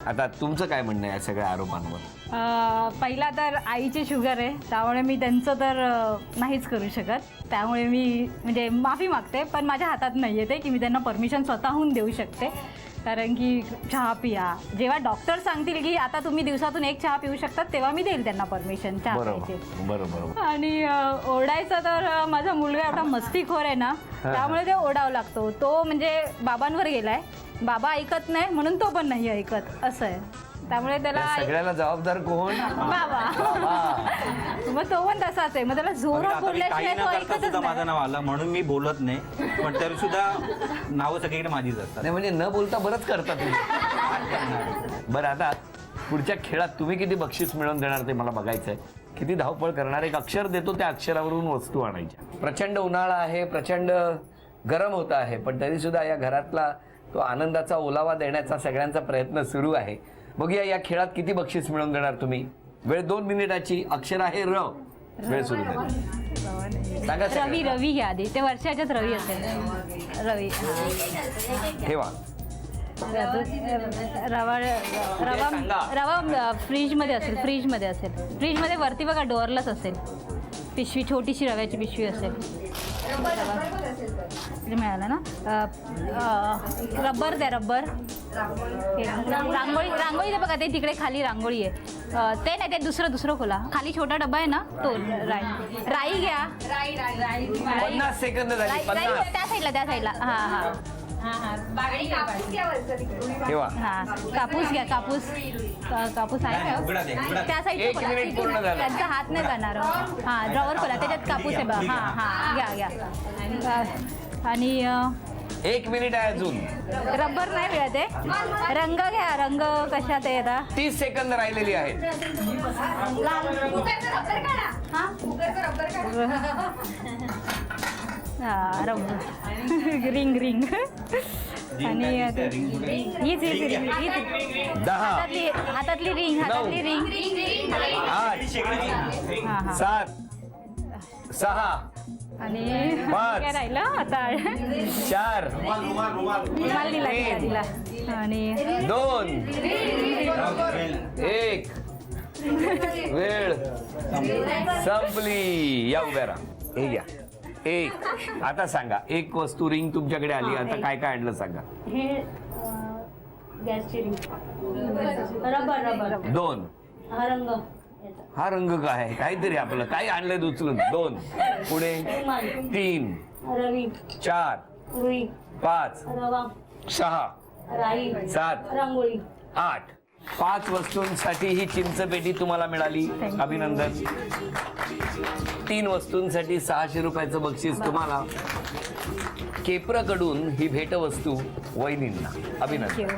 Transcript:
आता तुमचं काय म्हणणं आहे या सगळ्या आरोपांवर? पहिला तर आईची शुगर आहे, त्यामुळे मी त्यांचं तर नाहीच करू शकत. त्यामुळे मी म्हणजे माफी मागते, पण माझ्या हातात नाही आहे ते की मी त्यांना परमिशन स्वतःहून देऊ शकते. कारण की चहा पिया, जेव्हा डॉक्टर सांगतील की आता तुम्ही दिवसातून 1 चहा पिऊ शकतात, तेव्हा मी देईल त्यांना परमिशन चहा प्यायची. बरोबर. आणि ओरडायचं तर माझा मुलगा एवढा मस्तीखोर आहे ना, त्यामुळे ते ओरडावं लागतो. तो म्हणजे बाबांवर गेलाय, बाबा ऐकत नाही म्हणून तो पण नाही ऐकत, असं आहे. त्यामुळे त्याला सगळ्याला जबाबदार कोण? बाबा. मग तो पण तसाच आहे, मग त्याला जोरात बोलल्याशिवाय तो ऐकतच माझं नाही. नाव आलं म्हणून मी बोलत नाही, पण तरी सुद्धा नावं सगळीकडे माझीच असतात. नाही म्हणजे न बोलता बरंच करता तुम्ही. बरं, आता पुढच्या खेळात तुम्ही किती बक्षीस मिळवून देणार ते मला बघायचं आहे. किती धावपळ करणार, एक अक्षर देतो, त्या अक्षरावरून वस्तू आणायच्या. प्रचंड उन्हाळा आहे, प्रचंड गरम होत आहे, पण तरी सुद्धा या घरातला तो आनंदाचा ओलावा देण्याचा सगळ्यांचा प्रयत्न सुरू आहे. बघूया या खेळात किती बक्षीस मिळवून देणार तुम्ही. वेळ 2 मिनिटाची. अक्षर आहे र. वेळ सुरू झाली. सांगा रवी. रवी घ्या आधी, ते वर्षाच्याच रवी असेल. रवी. ठेवा. रवा फ्रीजमध्ये असेल. फ्रीजमध्ये वरती बघा डोअरलाच असेल. पिशवी, छोटीशी रव्याची पिशवी असेल. मिळालं ना. रबर द्या, रबर. रांगोळी दे बघा, ते तिकडे खाली रांगोळी आहे. ते नाही, ते दुसरं खोला. खाली छोटा डबा आहे ना, तो. राई घ्या. 50 सेकंद झाली. 50. त्या साईडला. हा. ठेवा. हा, कापूस घ्या. कापूस आहे का त्या साईडला? एक मिनिट पूर्ण झालं. त्यांचा हात नाही जाणार. हा, ड्रॉवर खोला, त्याच्यात कापूस आहे बघा. हा, घ्या. आणि 1 मिनिट आहे अजून. रबर नाही मिळत आहे. रंग घ्या. रंग कशात आहे आता? 30 सेकंद राहिलेली आहेत. हा, रंग. रिंग. आणि हीच रिंग. हातातली रिंग. 8 हा. 7 6 आणि 5 काय राहिलं आता? 4 रुमाल दिला. आणि 2 1. वेळ संपली. या उभ्या राहा. हे घ्या. 1. आता सांगा, एक वस्तू रिंग तुमच्याकडे आली, आता काय काय आणलं सांगा. हे गॅसची रिंग. रबर. 2. हा रंग काय आहे? काहीतरी आपलं काय आणलंय उचलून. 2. पुढे 3 रवी. 4 रुई. 5 रवा. 6 राई. 7 रांगोळी. 8. 5 वस्तूंसाठी ही चिंचपेटी तुम्हाला मिळाली. अभिनंदन. 3 वस्तूंसाठी 600 रुपयाचं बक्षीस तुम्हाला. केप्रकडून ही भेटवस्तू वहिनींना. अभिनंदन.